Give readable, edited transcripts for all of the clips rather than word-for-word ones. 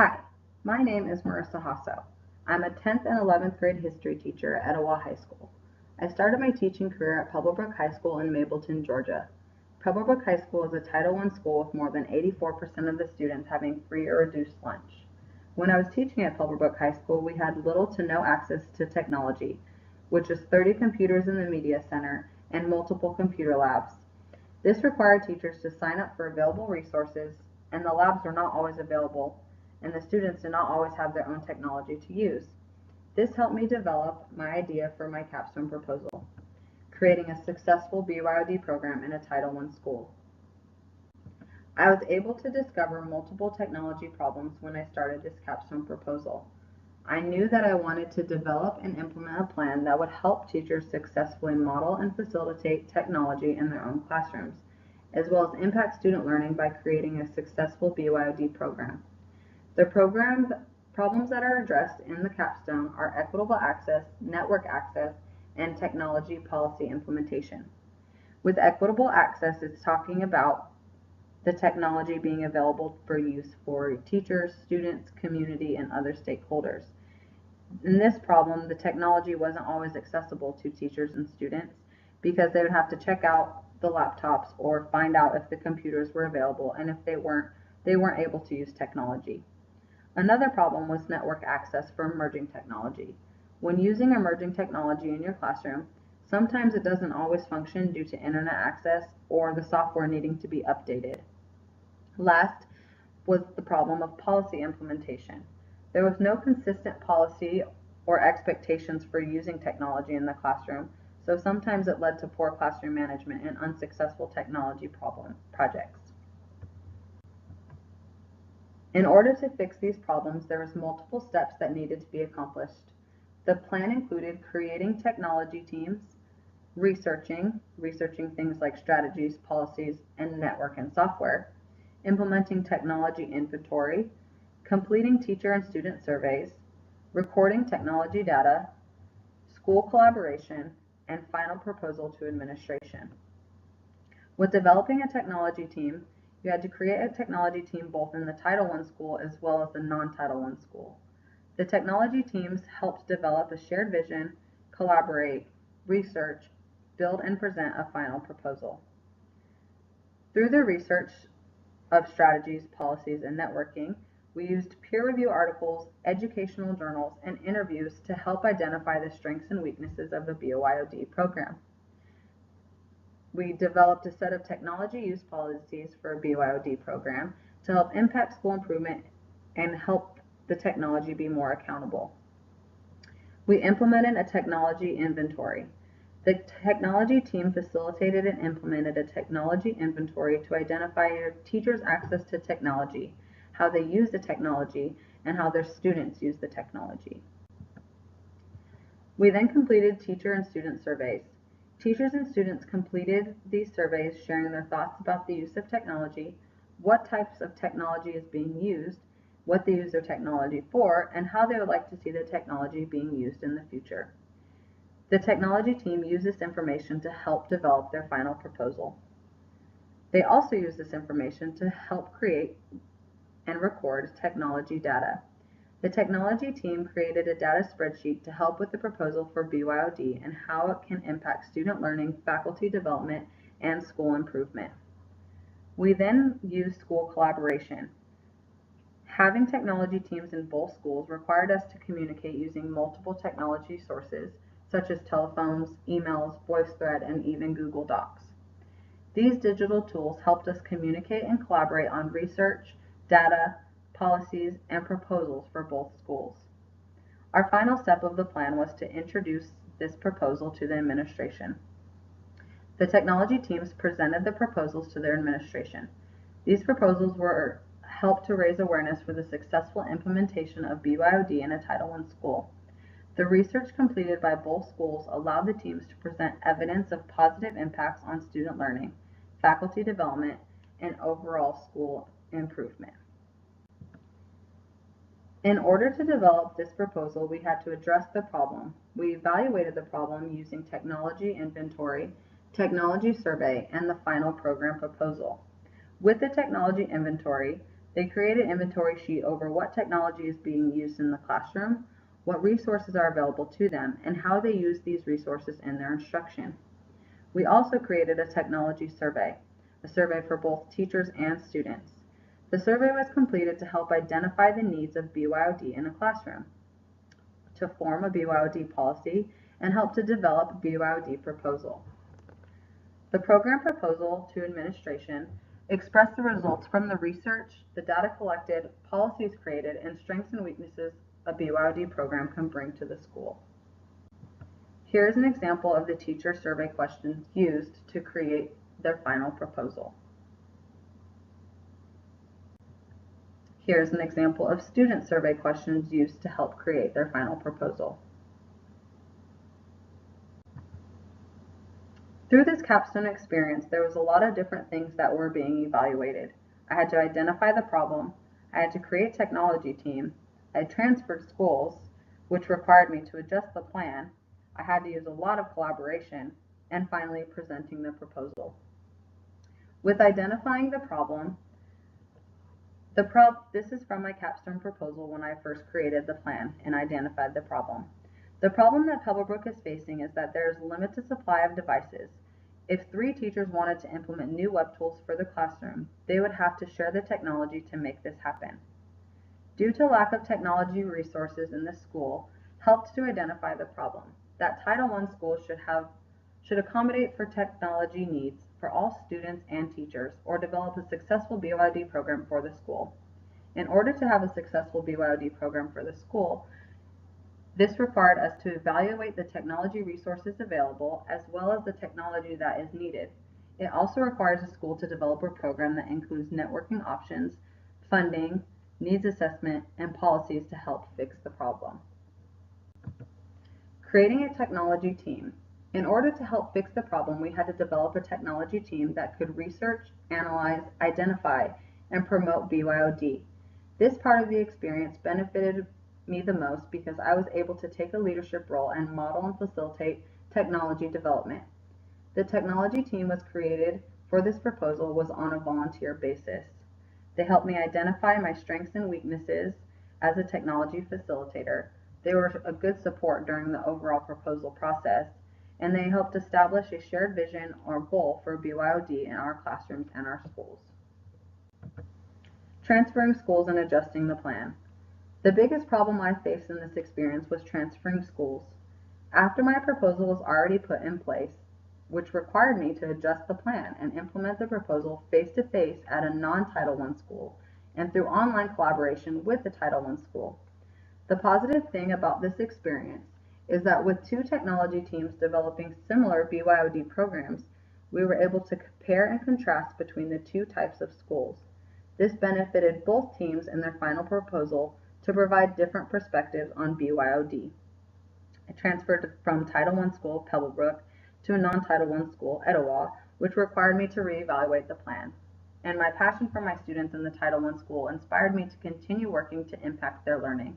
Hi, my name is Marissa Hasso. I'm a 10th and 11th grade history teacher at Etowah High School. I started my teaching career at Pebblebrook High School in Mableton, Georgia. Pebblebrook High School is a Title I school with more than 84% of the students having free or reduced lunch. When I was teaching at Pebblebrook High School, we had little to no access to technology, which is 30 computers in the media center and multiple computer labs. This required teachers to sign up for available resources, and the labs were not always available, and the students did not always have their own technology to use. This helped me develop my idea for my capstone proposal, creating a successful BYOD program in a Title I school. I was able to discover multiple technology problems when I started this capstone proposal. I knew that I wanted to develop and implement a plan that would help teachers successfully model and facilitate technology in their own classrooms, as well as impact student learning by creating a successful BYOD program. The program problems that are addressed in the capstone are equitable access, network access, and technology policy implementation. With equitable access, it's talking about the technology being available for use for teachers, students, community, and other stakeholders. In this problem, the technology wasn't always accessible to teachers and students because they would have to check out the laptops or find out if the computers were available, and if they weren't able to use technology. Another problem was network access for emerging technology. When using emerging technology in your classroom, sometimes it doesn't always function due to internet access or the software needing to be updated. Last was the problem of policy implementation. There was no consistent policy or expectations for using technology in the classroom, so sometimes it led to poor classroom management and unsuccessful technology projects. In order to fix these problems, there was multiple steps that needed to be accomplished. The plan included creating technology teams, researching things like strategies, policies, and network and software, implementing technology inventory, completing teacher and student surveys, recording technology data, school collaboration, and final proposal to administration. With developing a technology team, you had to create a technology team both in the Title I school as well as the non-Title I school. The technology teams helped develop a shared vision, collaborate, research, build, and present a final proposal. Through the research of strategies, policies, and networking, we used peer review articles, educational journals, and interviews to help identify the strengths and weaknesses of the BYOD program. We developed a set of technology use policies for a BYOD program to help impact school improvement and help the technology be more accountable. We implemented a technology inventory. The technology team facilitated and implemented a technology inventory to identify your teachers' access to technology, how they use the technology, and how their students use the technology. We then completed teacher and student surveys. Teachers and students completed these surveys sharing their thoughts about the use of technology, what types of technology is being used, what they use their technology for, and how they would like to see the technology being used in the future. The technology team used this information to help develop their final proposal. They also used this information to help create and record technology data. The technology team created a data spreadsheet to help with the proposal for BYOD and how it can impact student learning, faculty development, and school improvement. We then used school collaboration. Having technology teams in both schools required us to communicate using multiple technology sources, such as telephones, emails, VoiceThread, and even Google Docs. These digital tools helped us communicate and collaborate on research, data, policies, and proposals for both schools. Our final step of the plan was to introduce this proposal to the administration. The technology teams presented the proposals to their administration. These proposals were helped to raise awareness for the successful implementation of BYOD in a Title I school. The research completed by both schools allowed the teams to present evidence of positive impacts on student learning, faculty development, and overall school improvement. In order to develop this proposal, we had to address the problem. We evaluated the problem using technology inventory, technology survey, and the final program proposal. With the technology inventory, They create an inventory sheet over what technology is being used in the classroom, what resources are available to them, and how they use these resources in their instruction. We also created a technology survey, a survey for both teachers and students. The survey was completed to help identify the needs of BYOD in a classroom, to form a BYOD policy, and help to develop a BYOD proposal. The program proposal to administration expressed the results from the research, the data collected, policies created, and strengths and weaknesses a BYOD program can bring to the school. Here is an example of the teacher survey questions used to create their final proposal. Here's an example of student survey questions used to help create their final proposal. Through this capstone experience, there was a lot of different things that were being evaluated. I had to identify the problem, I had to create a technology team, I transferred schools, which required me to adjust the plan, I had to use a lot of collaboration, and finally presenting the proposal. With identifying the problem, this is from my capstone proposal when I first created the plan and identified the problem. The problem that Pebblebrook is facing is that there is a limited supply of devices. If 3 teachers wanted to implement new web tools for the classroom, they would have to share the technology to make this happen. Due to lack of technology resources in the school, helped to identify the problem. That Title I school should accommodate for technology needs for all students and teachers, or develop a successful BYOD program for the school. In order to have a successful BYOD program for the school, this required us to evaluate the technology resources available as well as the technology that is needed. It also requires a school to develop a program that includes networking options, funding, needs assessment, and policies to help fix the problem. Creating a technology team. In order to help fix the problem, we had to develop a technology team that could research, analyze, identify, and promote BYOD. This part of the experience benefited me the most because I was able to take a leadership role and model and facilitate technology development. The technology team was created for this proposal was on a volunteer basis. They helped me identify my strengths and weaknesses as a technology facilitator. They were a good support during the overall proposal process, and they helped establish a shared vision or goal for BYOD in our classrooms and our schools. Transferring schools and adjusting the plan. The biggest problem I faced in this experience was transferring schools. After my proposal was already put in place, which required me to adjust the plan and implement the proposal face-to-face at a non-Title I school and through online collaboration with the Title I school. The positive thing about this experience is that with 2 technology teams developing similar BYOD programs, we were able to compare and contrast between the 2 types of schools. This benefited both teams in their final proposal to provide different perspectives on BYOD. I transferred from Title I school, Pebblebrook, to a non-Title I school, Etowah, which required me to reevaluate the plan. And my passion for my students in the Title I school inspired me to continue working to impact their learning.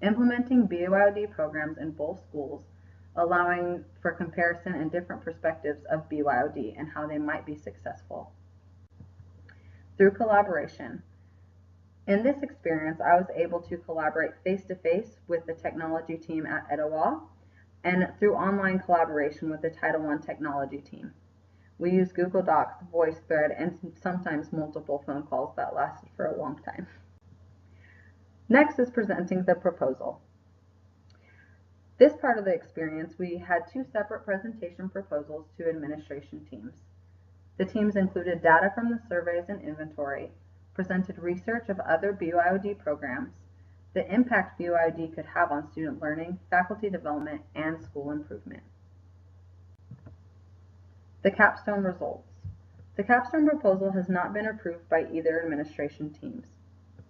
Implementing BYOD programs in both schools, allowing for comparison and different perspectives of BYOD and how they might be successful. Through collaboration. In this experience, I was able to collaborate face-to-face with the technology team at Etowah and through online collaboration with the Title I technology team. We used Google Docs, VoiceThread, and sometimes multiple phone calls that lasted for a long time. Next is presenting the proposal. This part of the experience, we had 2 separate presentation proposals to administration teams. The teams included data from the surveys and inventory, presented research of other BYOD programs, the impact BYOD could have on student learning, faculty development, and school improvement. The capstone results. The capstone proposal has not been approved by either administration teams.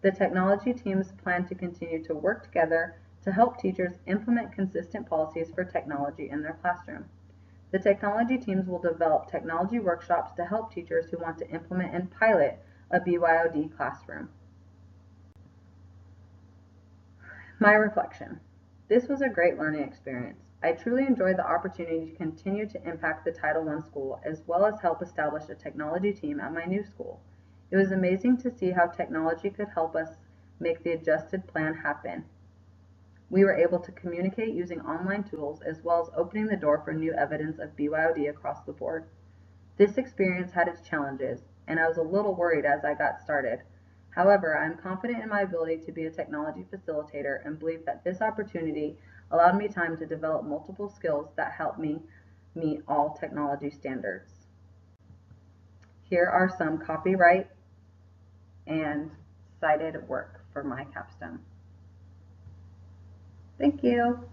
The technology teams plan to continue to work together to help teachers implement consistent policies for technology in their classroom. The technology teams will develop technology workshops to help teachers who want to implement and pilot a BYOD classroom. My reflection. This was a great learning experience. I truly enjoyed the opportunity to continue to impact the Title I school as well as help establish a technology team at my new school. It was amazing to see how technology could help us make the adjusted plan happen. We were able to communicate using online tools as well as opening the door for new evidence of BYOD across the board. This experience had its challenges, and I was a little worried as I got started. However, I am confident in my ability to be a technology facilitator and believe that this opportunity allowed me time to develop multiple skills that help me meet all technology standards. Here are some copyright and cited work for my capstone. Thank you.